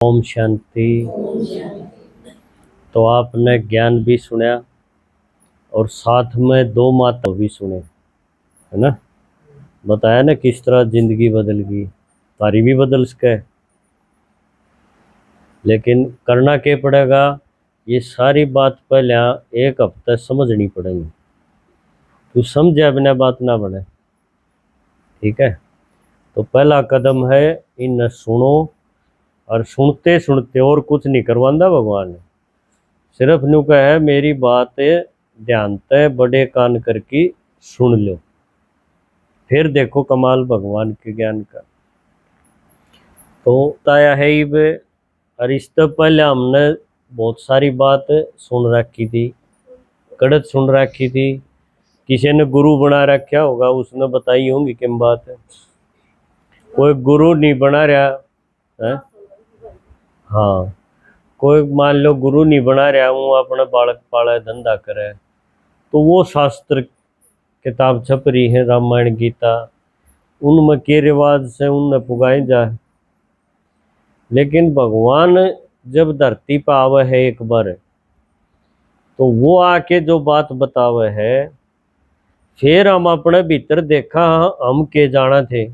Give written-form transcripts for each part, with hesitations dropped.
ओम शांति। तो आपने ज्ञान भी सुना और साथ में दो माता भी सुने, है ना। बताया ना किस तरह जिंदगी बदल गई, तारी भी बदल सके। लेकिन करना क्या पड़ेगा, ये सारी बात पहले एक हफ्ते समझनी पड़ेगी। तू समझे बिना बात ना बने, ठीक है। तो पहला कदम है इन सुनो, और सुनते सुनते और कुछ नहीं करवांदा भगवान ने, सिर्फ न्यू का है मेरी बात ध्यान ते बड़े कान करके सुन लो, फिर देखो कमाल भगवान के ज्ञान का। तो ताया है ही वे। और इससे पहले हमने बहुत सारी बात सुन रखी थी, कड़त सुन रखी थी। किसी ने गुरु बना रखा होगा, उसने बताई होंगी किम बात है। कोई गुरु नहीं बना रहा है, हाँ। कोई मान लो गुरु नहीं बना रहा हूँ, अपने बालक पाले धंधा करे, तो वो शास्त्र किताब छप रही है रामायण गीता, उनमें के रिवाज से उनने पुगाए जाए। लेकिन भगवान जब धरती पर आवे है एक बार, तो वो आके जो बात बतावे है, फिर हम अपने भीतर देखा हम के जाना थे,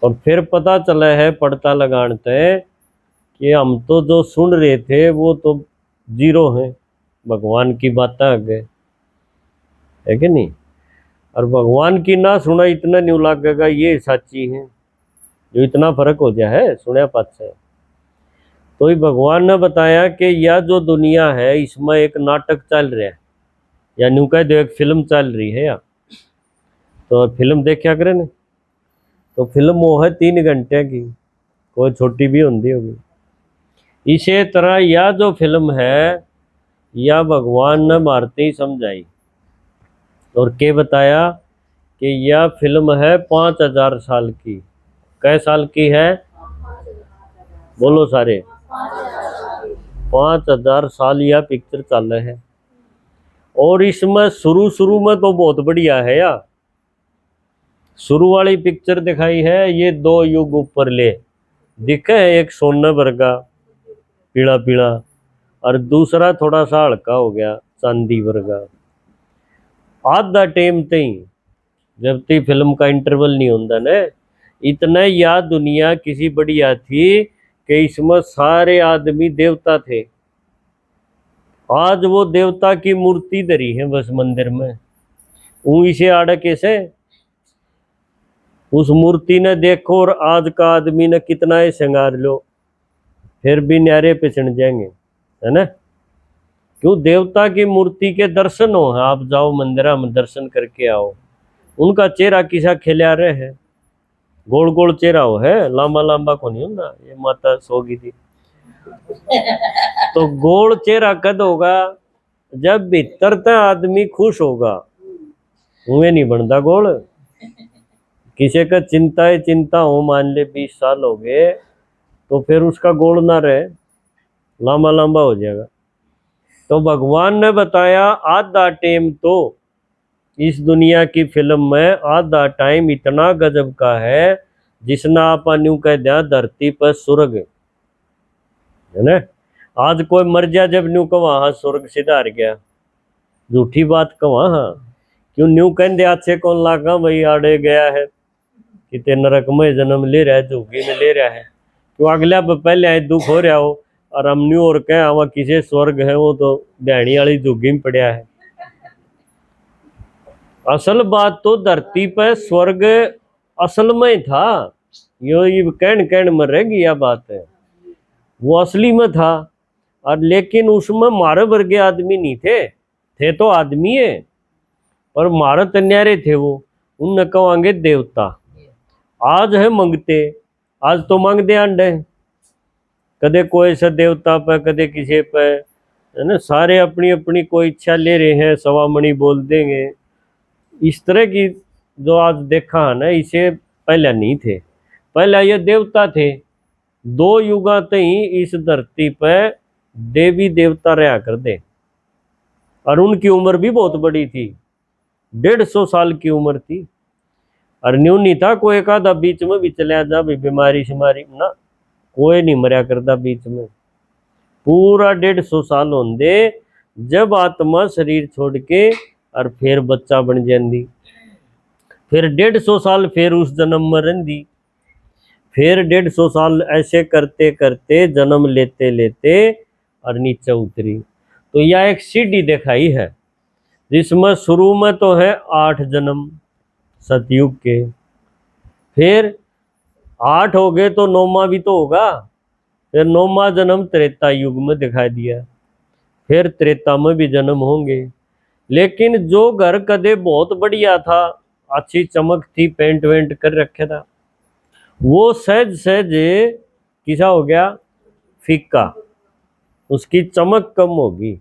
और फिर पता चला है पड़ता लगाते कि हम तो जो सुन रहे थे वो तो जीरो है, भगवान की बातें आगे है कि नहीं। और भगवान की ना सुना इतना नहीं लगेगा ये सच्ची है, जो इतना फर्क हो गया है सुने पात से। तो ही भगवान ने बताया कि यह जो दुनिया है इसमें एक नाटक चल रहा है, या न्यू कह दो एक फिल्म चल रही है। या तो फिल्म देखा करें ना, तो फिल्म वो है 3 घंटे की, कोई छोटी भी होगी। इसी तरह यह जो फिल्म है, यह भगवान ने मारते ही समझाई और के बताया कि यह फिल्म है 5000 साल की। कै साल की है, बोलो सारे। 5000 साल यह पिक्चर चल रहा है। और इसमें शुरू शुरू में तो बहुत बढ़िया है यार। शुरू वाली पिक्चर दिखाई है, ये 2 युग ऊपर ले दिखे है, एक सोने वर्गा पीला पीला, और दूसरा थोड़ा सा हल्का हो गया चांदी वर्गा। आधा टाइम तई जब तक फिल्म का इंटरवल नहीं होता ना, इतना याद दुनिया किसी बढ़िया थी कि इसमें सारे आदमी देवता थे। आज वो देवता की मूर्ति धरी है बस मंदिर में, इसे आड़े कैसे उस मूर्ति ने देखो, और आज का आदमी ने कितना ही श्रृंगार लो, फिर भी न्यारे पे चढ़ जाएंगे, है ना। क्यों, देवता की मूर्ति के दर्शन हो, आप जाओ मंदिर में दर्शन करके आओ, उनका चेहरा किसा खिला रहे है, गोल गोल चेहरा हो है, लंबा लंबा को नहीं होता। ये माता सोगी थी तो गोल चेहरा कद होगा जब भीतर तक आदमी खुश होगा, उन्हें नहीं बनता गोल। किसी का चिंता हो, मान ले 20 साल हो गए, तो फिर उसका गोल ना रहे, लंबा लंबा हो जाएगा। तो भगवान ने बताया आधा टाइम तो इस दुनिया की फिल्म में, आधा टाइम इतना गजब का है जिसना आप न्यू कह दिया धरती पर स्वर्ग है ना। आज कोई मर जा जब न्यू का वहां स्वर्ग सिधार गया, झूठी बात का वहां क्यों न्यू कहते अच्छे कौन लागा भाई आड़े गया है, कितने नरक में जन्म ले रहा है, झुग्गी में ले रहा है, क्यों अगला पहले आए दुख हो रहा हो, और हम न्यू और कह आवा किसे स्वर्ग है, वो तो डैणी वाली झुग्गी में पड़ा है। असल बात तो धरती पर स्वर्ग असल में था, यो ये कहन में रहेगी यह बात है, वो असली में था। और लेकिन उसमें मारे वर्गे आदमी नहीं थे तो आदमी है, पर मारे तन्यारे थे वो, उन कहेंगे देवता। आज है मंगते, आज तो मांगते अंडे, कदे कोई सा देवता पे कदे किसी पे, है ना। सारे अपनी अपनी कोई इच्छा ले रहे हैं, सवामणि बोल देंगे, इस तरह की जो आज देखा है ना, इसे पहले नहीं थे। पहले ये देवता थे, 2 युगा ही इस धरती पे देवी देवता रहा कर दे, और उनकी उम्र भी बहुत बड़ी थी, 150 साल की उम्र थी। और न्यू नहीं था कोई एक आधा बीच में भी चला जा भी बीमारी शिमारी ना, कोई नहीं मरया करता बीच में। पूरा 150 साल होंदे जब आत्मा शरीर छोड़ के और फिर बच्चा बन जाती, फिर 150 साल फिर उस जन्म में रही, फिर 150 साल ऐसे करते करते जन्म लेते लेते और नीचे उतरी। तो यह एक सीढ़ी दिखाई है जिसमें शुरू में तो है 8 जन्म सतयुग के, फिर 8 हो गए तो 9वां भी तो होगा, फिर 9वां जन्म त्रेता युग में दिखाई दिया, फिर त्रेता में भी जन्म होंगे। लेकिन जो घर कदे बहुत बढ़िया था, अच्छी चमक थी, पेंट वेंट कर रखे था, वो सहज सहज किसा हो गया, फीका, उसकी चमक कम होगी।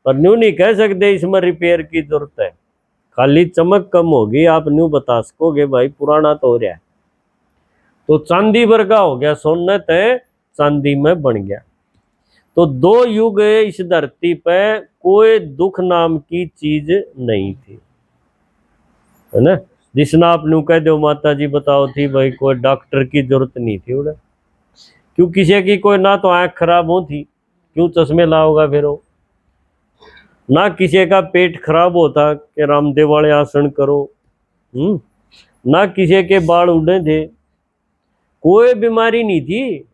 पर न्यू नहीं कह सकते इसमें रिपेयर की जरूरत है, खाली चमक कम होगी, आप न्यू बता सकोगे भाई पुराना तो हो रहा है। तो चांदी वर्गा हो गया, सोने तय चांदी में बन गया। तो 2 युग इस धरती पे कोई दुख नाम की चीज नहीं थी, है ना। जिसना आप न्यू कह दो माता जी बताओ थी भाई कोई डॉक्टर की जरूरत नहीं थी उन्हें, क्यों किसी की कोई ना तो आंख खराब हो थी, क्यों चश्मे लाओगा फिर वो, ना किसी का पेट खराब होता कि रामदेव वाले आसन करो, ना किसी के बाल उड़े थे, कोई बीमारी नहीं थी।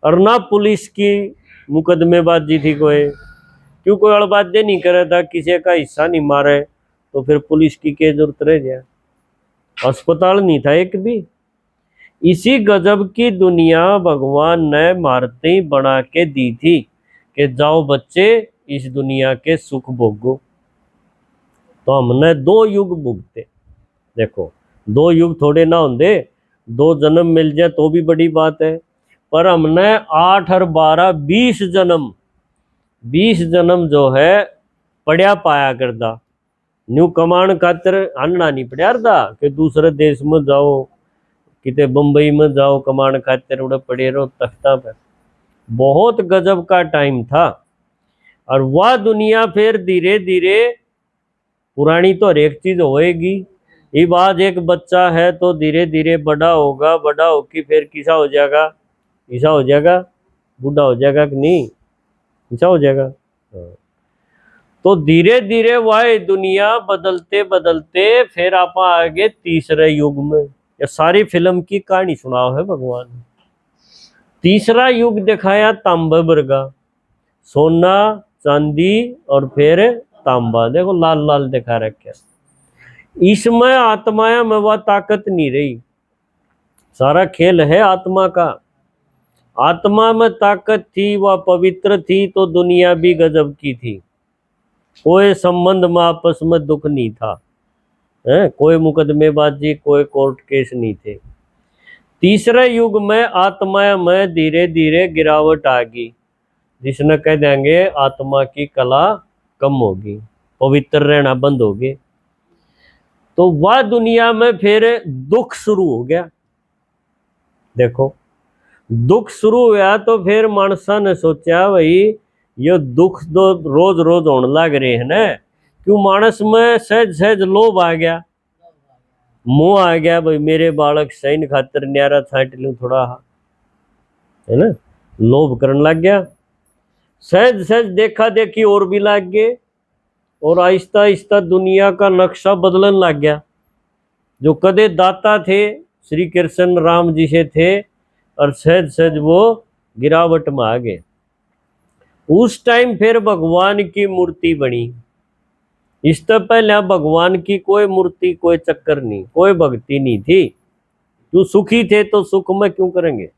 और ना पुलिस की मुकदमेबाजी थी कोई, क्यों कोई अड़बाजे नहीं करे था, किसी का हिस्सा नहीं मारे तो फिर पुलिस की क्या जरूरत रह जाए। अस्पताल नहीं था एक भी। इसी गजब की दुनिया भगवान ने मारते बना के दी थी कि जाओ बच्चे इस दुनिया के सुख भोगो। तो हमने 2 युग भुगते, देखो 2 युग थोड़े ना होंगे, 2 जन्म मिल जाए तो भी बड़ी बात है, पर हमने 8 और 12 20 जन्म जो है पढ़िया पाया करता। न्यू कमान खातर हनना नहीं पड़ा था कि दूसरे देश में जाओ, किते बंबई में जाओ कमान खातर उड़े पड़े रहो तख्ता पर। बहुत गजब का टाइम था। और वह दुनिया फिर धीरे धीरे, पुरानी तो हर एक चीज होएगी, ये बात एक बच्चा है तो धीरे धीरे बड़ा होगा, बड़ा होके फिर किसा हो जाएगा, ऐसा हो जाएगा, बूढ़ा हो जाएगा कि नहीं, ऐसा हो जाएगा। तो धीरे धीरे वह दुनिया बदलते बदलते फिर आप आगे तीसरे युग में। ये सारी फिल्म की कहानी सुनाओ है भगवान ने। तीसरा युग दिखाया तांबा वर्गा, सोना चांदी और फिर तांबा, देखो लाल लाल दिखा रखे। इसमें आत्माया में वह ताकत नहीं रही, सारा खेल है आत्मा का। आत्मा में ताकत थी, वह पवित्र थी तो दुनिया भी गजब की थी। कोई संबंध में आपस में दुख नहीं था, है कोई मुकदमेबाजी, कोई कोर्ट केस नहीं थे। तीसरे युग में आत्मा में धीरे धीरे गिरावट आ गई, जिसने कह देंगे आत्मा की कला कम होगी, पवित्र रहना बंद होगी। तो वह दुनिया में फिर दुख शुरू हो गया। देखो दुख शुरू हुआ तो फिर मानसा ने सोचा भाई ये दुख तो रोज रोज होने लग रहे हैं ना, क्यों मानस में सहज सहज लोभ आ गया, मोह आ गया, भाई मेरे बालक सही खातर न्यारा छाट लूं थोड़ा, है ना, लोभ करने लग गया। सहज सहज देखा देखी और भी लग गए, और आहिस्ता आहिस्ता दुनिया का नक्शा बदलने लग गया। जो कदे दाता थे श्री कृष्ण राम जी से थे, और सहज सहज वो गिरावट में आ गए। उस टाइम फिर भगवान की मूर्ति बनी। इससे पहले भगवान की कोई मूर्ति, कोई चक्कर नहीं, कोई भक्ति नहीं थी। क्यों सुखी थे तो सुख में क्यों करेंगे।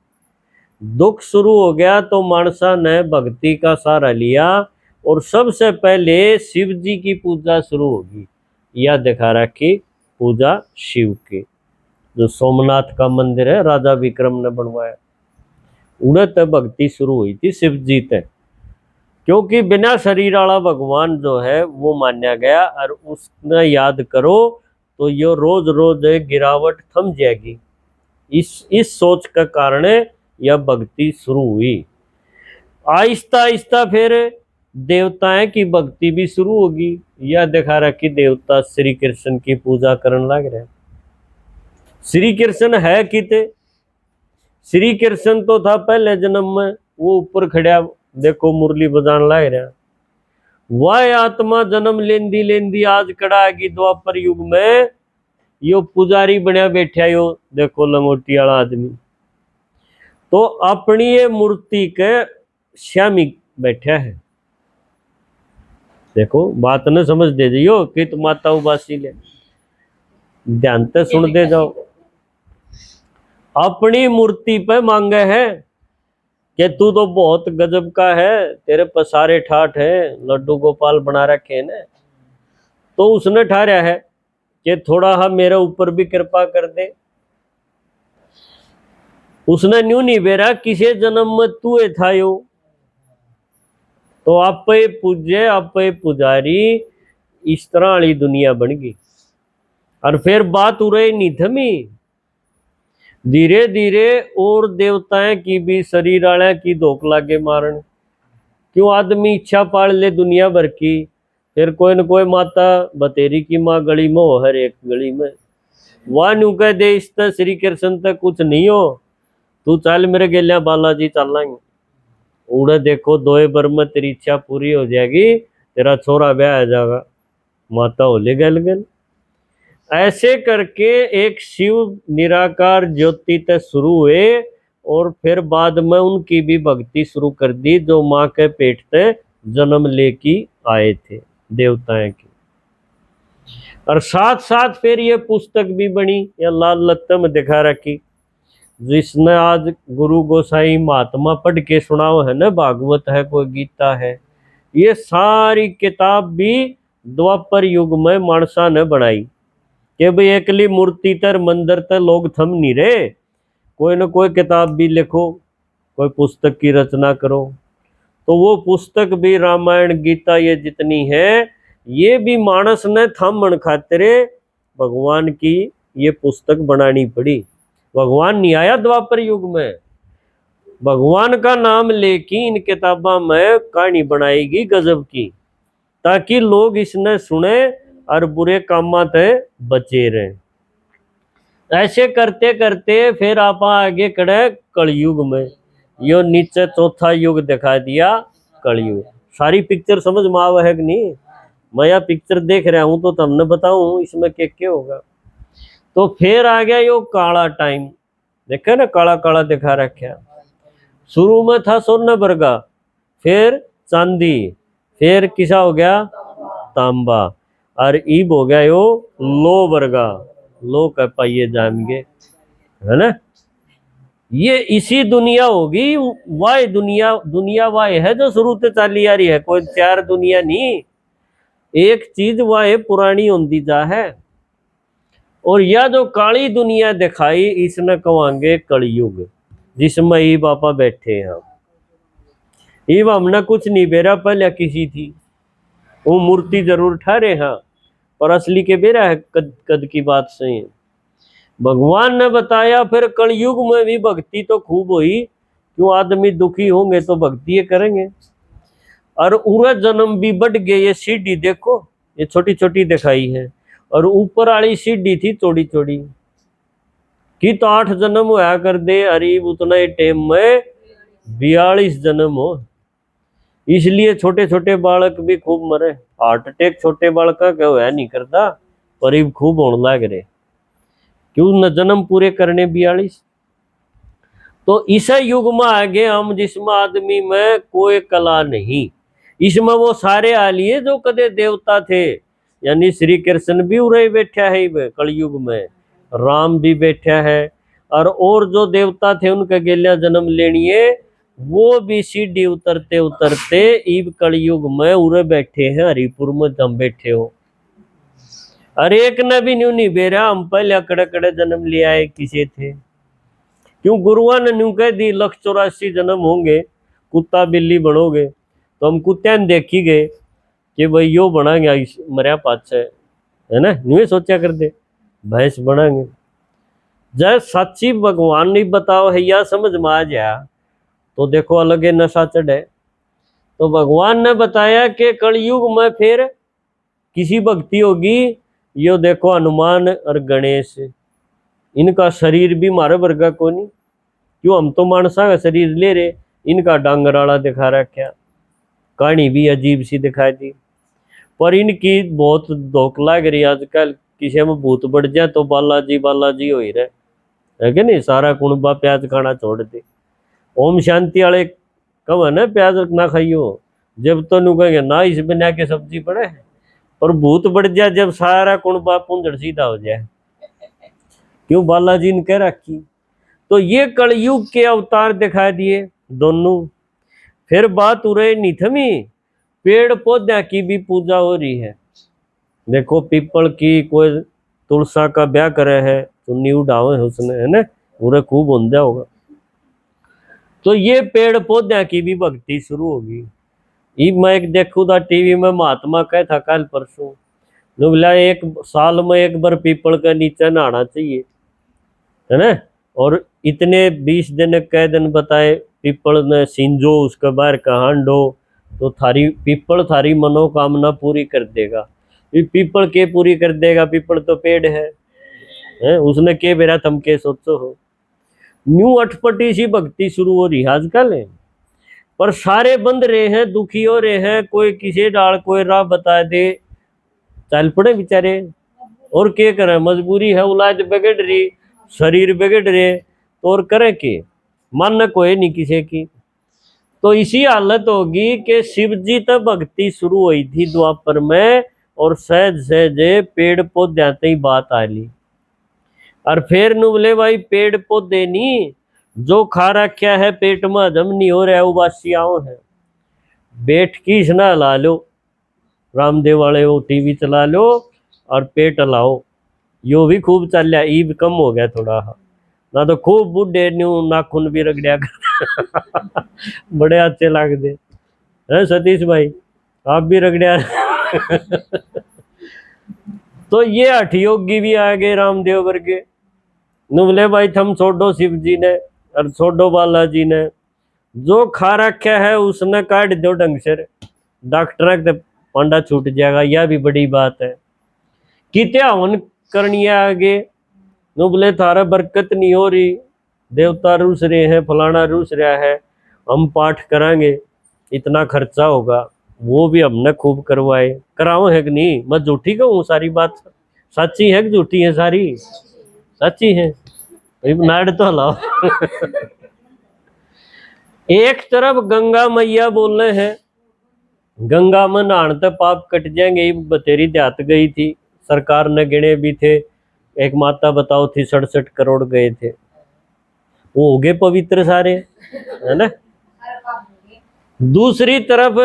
दुख शुरू हो गया तो मानसा ने भक्ति का सहारा लिया, और सबसे पहले शिव जी की पूजा शुरू होगी। यह दिखा रखी पूजा शिव की, जो सोमनाथ का मंदिर है राजा विक्रम ने बनवाया, उड़े तक भक्ति शुरू हुई थी शिव जी तक। क्योंकि बिना शरीर वाला भगवान जो है वो मान्या गया, और उसने याद करो तो ये रोज रोज गिरावट थम जाएगी। इस सोच के कारण यह भक्ति शुरू हुई। आहिस्ता आहिस्ता फिर देवताएं की भक्ति भी शुरू होगी। यह दिखा रहा कि देवता श्री कृष्ण की पूजा करने लग रहे। श्री कृष्ण है किते, श्री कृष्ण तो था पहले जन्म में, वो ऊपर खड़ा देखो मुरली बजान लाग रहा। वह आत्मा जन्म लेंदी लेंदी आज कड़ा की द्वापर युग में यो पुजारी बनया बैठा, यो देखो लंगोटी वाला आदमी तो अपनी ये मूर्ति के श्यामी बैठा है। देखो बात न समझ दे जियो कि तुम माता उबासी ले, ध्यान से सुन दे जाओ। अपनी मूर्ति पे मांगे है कि तू तो बहुत गजब का है, तेरे पसारे ठाठ है, लड्डू गोपाल बना रखे ने। तो उसने ठहरा है कि थोड़ा हम मेरे ऊपर भी कृपा कर दे। उसने न्यू नहीं बेरा किसे जन्म में तू था यो, तो आप पूज्य आप पुजारी, इस तरह वाली दुनिया बन गई। और फिर बात उरे नहीं थमी, धीरे धीरे और देवताएं की भी शरीर आले की धोख लागे मारन। क्यों आदमी इच्छा पाल ले दुनिया भर की, फिर कोई न कोई माता बतेरी की माँ गली में हो, हर एक गली में वह न्यू कह दे इस तक श्री कृष्ण तक कुछ नहीं हो, तू चल मेरे गेलिया बालाजी चलेंगे। उड़े देखो दोए बर में तेरी इच्छा पूरी हो जाएगी, तेरा छोरा ब्याह आ जाएगा, माता होले गल गल। ऐसे करके एक शिव निराकार ज्योति तक शुरू हुए और फिर बाद में उनकी भी भक्ति शुरू कर दी जो माँ के पेट से जन्म लेके आए थे देवताएं की। और साथ साथ फिर ये पुस्तक भी बनी, या लाल लत्ते में दिखा रखी, जिसने आज गुरु गोसाई महात्मा पढ़ के सुनाओ है ना, भागवत है कोई गीता है, ये सारी किताब भी द्वापर युग में मानसा ने बनाई कि भाई एकली मूर्ति तर मंदिर तर लोग थम नहीं रहे, कोई ना कोई किताब भी लिखो, कोई पुस्तक की रचना करो। तो वो पुस्तक भी रामायण गीता ये जितनी है, ये भी मानस ने थामन खातिरे भगवान की ये पुस्तक बनानी पड़ी। भगवान नहीं आया द्वापर युग में, भगवान का नाम लेके इन किताबों में कहानी बनाएगी गजब की, ताकि लोग इसने सुने और बुरे कामों से बचे रहे। ऐसे करते करते फिर आप आगे खड़े कलयुग में, यो नीचे चौथा युग दिखा दिया कलयुग। सारी पिक्चर समझ में आवा है कि नहीं? मैं यह पिक्चर देख रहा हूं तो तुमने बताऊं इसमें क्या होगा। तो फिर आ गया यो काला टाइम, देखा ना काला काला दिखा रखा। शुरू में था सोना वर्गा, फिर चांदी, फिर किसा हो गया तांबा, और ईब हो गया यो लो वर्गा, लो कह पाइए जाएंगे, है ना। ये इसी दुनिया होगी, वाह दुनिया, दुनिया वाह है जो शुरू से चाली आ रही है, कोई चार दुनिया नहीं, एक चीज वाह पुरानी होती जा है। और यह जो काली दुनिया दिखाई इसने कहेंगे कलयुग, जिसमें ई बापा बैठे हैं हम। ईब हमने कुछ नहीं बेरा पहले किसी थी, वो मूर्ति जरूर ठहरे हैं पर असली के बेरा है कद कद की बात सही है। भगवान ने बताया फिर कलयुग में भी भक्ति तो खूब हुई, क्यों आदमी दुखी होंगे तो भक्ति ये करेंगे। और उरा जन्म भी बढ़ गए, ये सीढ़ी देखो ये छोटी छोटी दिखाई है, और ऊपर वाली सीढ़ी थी चौड़ी चौड़ी की, तो 8 जन्म होया कर दे, अरे उतना ही टाइम में 42 जन्म हो। इसलिए छोटे छोटे बालक भी खूब मरे, हार्ट अटैक छोटे बालक का क्या होया नहीं करता, पर खूब होने लग रहे, क्यों न जन्म पूरे करने 42। तो इस युग में आगे हम जिसमें आदमी में कोई कला नहीं, इसमें वो सारे आ लिए जो कदे देवता थे, यानी श्री कृष्ण भी उरे बैठा है कलयुग में, राम भी बैठा है, और जो देवता थे उनके गेलिया जन्म लेनिए, वो भी सीढ़ी उतरते उतरते ईब कलयुग में उरे बैठे हैं, हरिपुर में तुम बैठे हो। अरे एक ने भी न्यू नहीं बेरा हम पहले अकड़े कड़े जन्म ले आए किसे थे, क्यों गुरुआ ने न्यू कह दी 184 जन्म होंगे, कुत्ता बिल्ली बनोगे, तो हम कुत्ते ने देखी गए कि भाई यो बना गया मरिया पाछे, है ना, न्यू सोचा कर दे भैंस बनाएंगे। जब सच्ची भगवान ने बताओ है या समझ में आ जाए तो देखो अलग है नशा चढ़े। तो भगवान ने बताया कि कलयुग में फिर किसी भक्ति होगी, यो देखो हनुमान और गणेश, इनका शरीर भी मारे वर्गा को नहीं, क्यों, हम तो मानसा का शरीर ले रहे, इनका डांगराला दिखा रखा, कहानी भी अजीब सी दिखाई दी। पर इनकी बहुत धोख लग रही आजकल, किसी में भूत बढ़ जाए तो बालाजी बालाजी हो ही रहे, है कि नहीं। सारा कुणबा प्याज खाना छोड़ दे। ओम शांति वाले कब है ना प्याज ना खाइयो, जब तो नु कहेंगे ना इस बना के सब्जी पड़े। और भूत बढ़ जाए जब सारा कुणबा पुंजड़ सीधा हो जाए, क्यों, बालाजी ने कह रखी। तो ये कलयुग के अवतार दिखा दिए दोनों। फिर बात हो रही नहीं थमी, पेड़ पौधे की भी पूजा हो रही है। देखो पीपल की, कोई तुलसा का ब्याह करे है, चुन्नी उड़ावे है उसने, है ना, पूरे खूब होंदा होगा। तो ये पेड़ पौधे की भी भक्ति शुरू होगी। ये मैं एक देखू था टीवी में, महात्मा कह था कल परसों, जो बोला एक साल में एक बार पीपल के नीचे नहाना चाहिए, है ना। और इतने 20 दिन कह दिन बताए, पीपल ने सींजो उसके बाहर का हांडो, तो थारी पीपल थारी मनोकामना पूरी कर देगा। ये पीपल के पूरी कर देगा, पीपल तो पेड़ है उसने के बेरा थम के सोचो हो। न्यू अटपटी सी भक्ति शुरू हो रही है आजकल है। पर सारे बंद रहे हैं, दुखी हो रहे हैं, कोई किसी डाल कोई राह बता दे, चल पड़े बेचारे। और क्या करें, मजबूरी है, औलाद बिगड़ रही, शरीर बिगड़ रहे, तो और करें के, मानना कोई नहीं किसी की। तो इसी हालत होगी कि शिव जी तक भक्ति शुरू हुई थी द्वापर में, और सहज सहज पेड़ पौधे आते ही बात आ ली। और फिर नु बोले भाई पेड़ पौधे नहीं, जो खा रखा है पेट में हजम नहीं हो रहा है, उबासियाओं है, बैठ की स्ना ला लो, रामदेव वाले वो टीवी चला लो और पेट लाओ। यो भी खूब चल रहा, ईब कम हो गया थोड़ा, ना तो खूब बुढ़े न्यू नाखून भी रगड़िया कर बड़े अच्छे लगते हैं सतीश भाई, आप भी रगड़िया तो ये हठयोगी भी आ गए रामदेव वर्गे, बोले भाई थम छोड़ो शिव जी ने और छोड़ो बालाजी ने, जो खा रखा है उसने काट दो ढंग से, डॉक्टर के पंडा छूट जाएगा। यह भी बड़ी बात है। कित्या हवन करनी है आगे, नो बोले थारा बरकत नहीं हो रही, देवता रूस रहे हैं, फलाना रूस रहा है, हम पाठ कराएंगे, इतना खर्चा होगा, वो भी हमने खूब करवाए, कराओ है कि नहीं। मैं झूठी कहूँ, सारी बात सच्ची है कि झूठी है, सारी सच्ची है, नाड़ तो हलाओ एक तरफ गंगा मैया बोल रहे हैं, गंगा में नहाने तो पाप कट जाएंगे, बतेरी देहात गई थी, सरकार ने गिने भी थे, एक माता बताओ थी 67 करोड़ गए थे, वो हो गए पवित्र सारे, है ना। दूसरी तरफ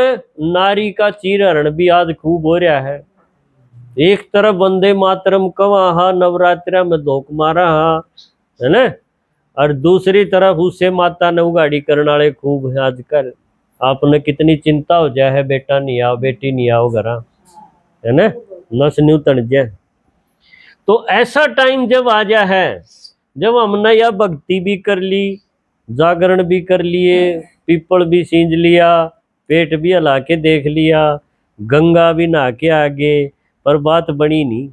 नारी का चीरहरण भी आज खूब हो रहा है। एक तरफ वंदे मातरम कवा हा, नवरात्रा में धोख मारा हा, है ना, और दूसरी तरफ उससे माता ने उगाड़ी करने वाले खूब है आजकल। आपने कितनी चिंता हो जाए है, बेटा नहीं आओ, बेटी नहीं आओ घरा, है ना, नस न्यू तन जाए। तो ऐसा टाइम जब आ जा है, जब हमने यह भक्ति भी कर ली, जागरण भी कर लिए, पीपल भी सींच लिया, पेट भी हिला के देख लिया, गंगा भी नहा के आगे, पर बात बनी नहीं।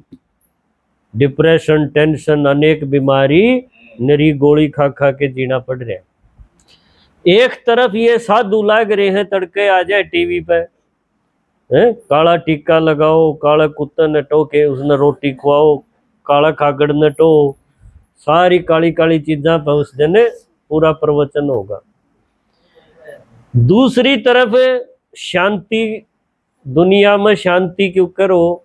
डिप्रेशन, टेंशन, अनेक बीमारी, नरी गोली खा खा के जीना पड़ रहा है। एक तरफ ये साधु लाग रहे हैं, तड़के आ जाए टीवी पे, है काला टीका लगाओ, काला कुत्ता न टोके उसने रोटी खुआओ, काला खागड़ न टो, सारी काली काली चीजा पर उस दिन पूरा प्रवचन होगा। दूसरी तरफ शांति, दुनिया में शांति क्यों करो,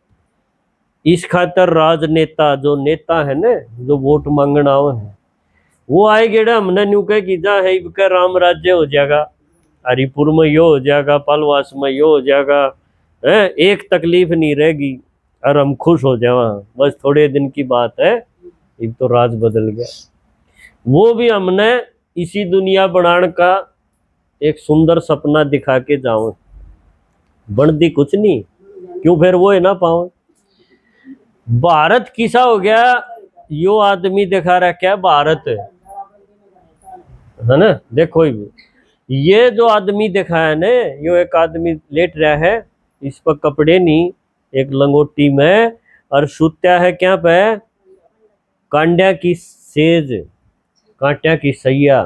इस खातर राजनेता जो नेता है ना, जो वोट मांगना है, वो आए गेड़ा हमने न्यू कह की जा है, राम राज्य हो जाएगा, हरिपुर में यो हो जाएगा, पालवास में यो हो जाएगा, है एक तकलीफ नहीं रहेगी और हम खुश हो जावा, बस थोड़े दिन की बात है, अब तो राज बदल गया। वो भी हमने इसी दुनिया बनाने का एक सुंदर सपना दिखा के जाओ, बनती कुछ नहीं, क्यों फिर वो है ना पाओ। भारत किसा हो गया, यो आदमी दिखा रहा क्या भारत है ना, देखो ये जो आदमी देखा है ना, यो एक आदमी लेट रहा है, इस पर कपड़े नहीं, एक लंगोटी में, और सूत्या है क्या पे, कांड्या की सेज, कांट्या की सैया,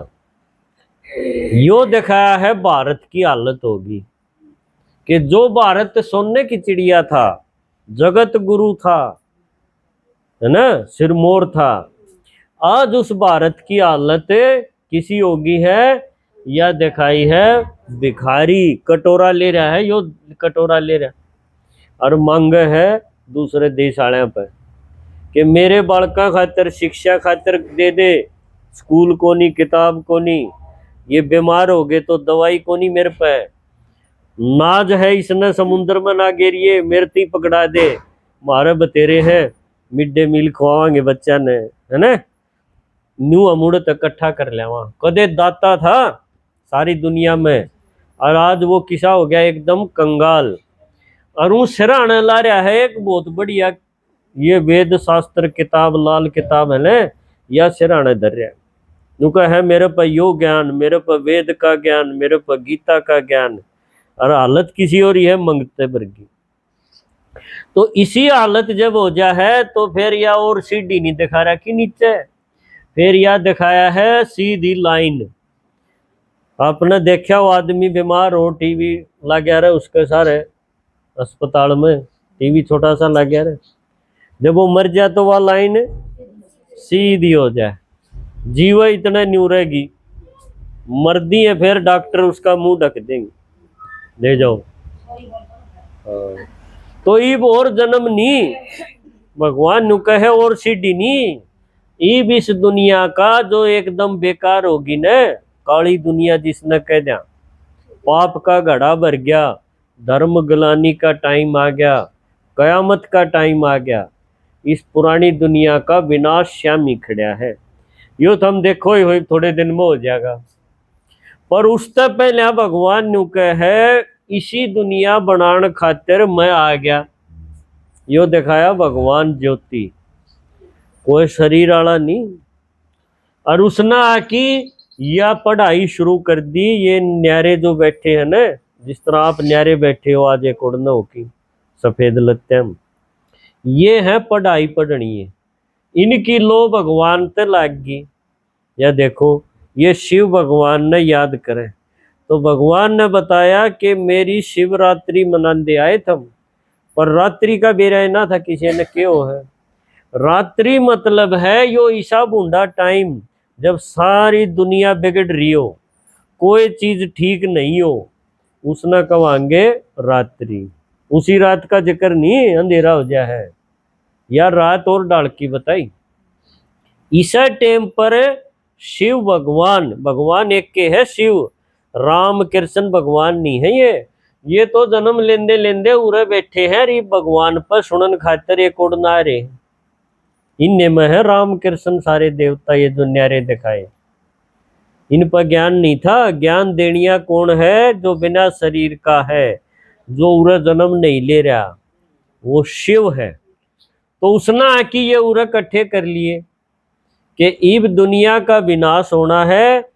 यो दिखाया है भारत की हालत होगी कि जो भारत सोने की चिड़िया था, जगत गुरु था, है ना, सिरमौर था, आज उस भारत की हालत किसी होगी है या दिखाई है भिखारी। कटोरा ले रहा है, यो कटोरा ले रहा है और मांग है दूसरे देश वाले पर कि मेरे बालका खातर शिक्षा खातर दे दे, स्कूल को नहीं, किताब को नहीं, ये बीमार हो गए तो दवाई को नहीं मेरे पे, नाज है इसने समुद्र में ना गिरिए, मेरे ती पकड़ा दे, मारे बतेरे हैं, मिड डे मील खवाएंगे बच्चा ने, है ना, न्यू अमूड़ तक इकट्ठा कर लिया। वहां कदे दाता था सारी दुनिया में और आज वो किसा हो गया एकदम कंगाल। और वो सिराने ला रहा है एक बहुत बढ़िया ये वेद शास्त्र किताब, लाल किताब है ना, या सिराने धर रहा है, नुका है मेरे पर यो ज्ञान, मेरे पर वेद का ज्ञान, मेरे पर गीता का ज्ञान, और हालत किसी और ही है मंगते वर्गी। तो इसी हालत जब हो जा है तो फिर या और सीढ़ी नहीं दिखा रहा कि नीचे, फिर या दिखाया है सीधी लाइन। आपने देखा वो आदमी बीमार हो, टीवी लग गया रहे उसके सारे अस्पताल में, टीवी छोटा सा लग गया रहे, जब वो मर जाए तो वह लाइन सीधी हो जाए, जीव इतना न्यू रहेगी, मर्दी है फिर डॉक्टर उसका मुंह ढक देंगे, ले जाओ। तो ईब और जन्म नहीं, भगवान नु कहे और सीढ़ी नहीं, ईब इस दुनिया का जो एकदम बेकार होगी न, काली दुनिया जिसने कह दिया, पाप का घड़ा भर गया, धर्म गलानी का टाइम आ गया, कयामत का टाइम आ गया, इस पुरानी दुनिया का विनाश श्यामी खड़ा है। यो तो हम देखो ही थोड़े दिन में हो जाएगा, पर उससे पहले भगवान नु कहे इसी दुनिया बनाने खातिर मैं आ गया। यो दिखाया भगवान ज्योति, कोई शरीर वाला नहीं, और उसने आकी या पढ़ाई शुरू कर दी। ये न्यारे जो बैठे हैं ना, जिस तरह आप न्यारे बैठे हो आज एक उड़ना हो की सफेद लत्ते में, ये है पढ़ाई पढ़नी है, इनकी लो भगवान ते लागी। या देखो ये शिव भगवान ने याद करे तो भगवान ने बताया कि मेरी शिवरात्रि मनाते आए तुम, पर रात्रि का बेरा ना था किसी ने क्यों है। रात्रि मतलब है यो ईसा बूंदा टाइम जब सारी दुनिया बिगड़ रही हो, कोई चीज ठीक नहीं हो, उसने कवांगे रात्रि। उसी रात का जिक्र नहीं अंधेरा हो जाए है, या रात और डाल की बताई। ईसा टाइम पर शिव भगवान, भगवान एक के है शिव, राम कृष्ण भगवान नहीं है ये तो जन्म लेंदे लेंदे उरे बैठे हैं री भगवान पर सुनन खातर एक उड़ना रे। इनने में है राम कृष्ण सारे देवता, ये जो न्यारे दिखाए, इन पर ज्ञान नहीं था। ज्ञान देनिया कौन है? जो बिना शरीर का है, जो उरे जन्म नहीं ले रहा, वो शिव है। तो उसने आके ये उरे इकट्ठे कर लिए कि इब दुनिया का विनाश होना है,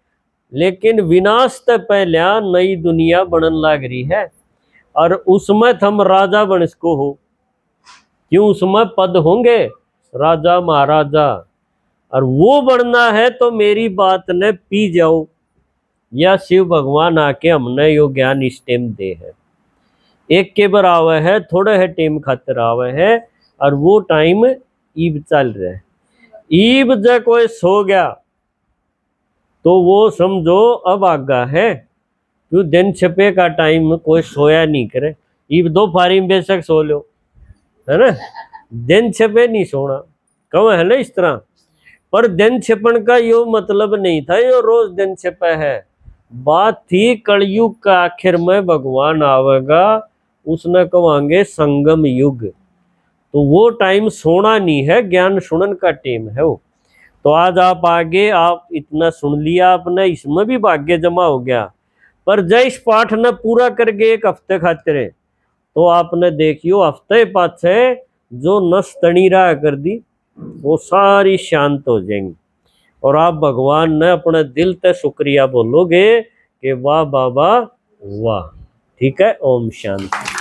लेकिन विनाश से पहले नई दुनिया बनन लग रही है, और उसमें थम राजा बन सको हो। क्यों? उसमें पद होंगे राजा महाराजा, और वो बनना है तो मेरी बात ने पी जाओ। या शिव भगवान आके हमने यो ज्ञान इस टाइम दे है, एक के बार आवे है, थोड़े है टाइम खातिर आवे है, और वो टाइम ईब चल रहा है। ईब जब कोई सो गया तो वो समझो अब आगा है, क्यों दिन छपे का टाइम कोई सोया नहीं करे। ईब दो फारी में बेशक सो लो, है ना, दिन छपे नहीं सोना, कहो है ना इस तरह। पर दिन छिपन का यो मतलब नहीं था यो रोज दिन छिपा है, बात थी कलयुग का आखिर में भगवान आवेगा, उसने कहेंगे संगम युग। तो वो टाइम सोना नहीं है, ज्ञान सुनन का टाइम है वो। तो आज आप आगे, आप इतना सुन लिया आपने, इसमें भी भाग्य जमा हो गया। पर जय इस पाठ ने पूरा करके एक हफ्ते खातिर तो आपने देखियो हफ्ते पाछे जो नस तनी रहा कर दी वो सारी शांत हो जाएंगी, और आप भगवान ने अपने दिल से शुक्रिया बोलोगे कि वाह बाबा वाह। ठीक है, ओम शांति।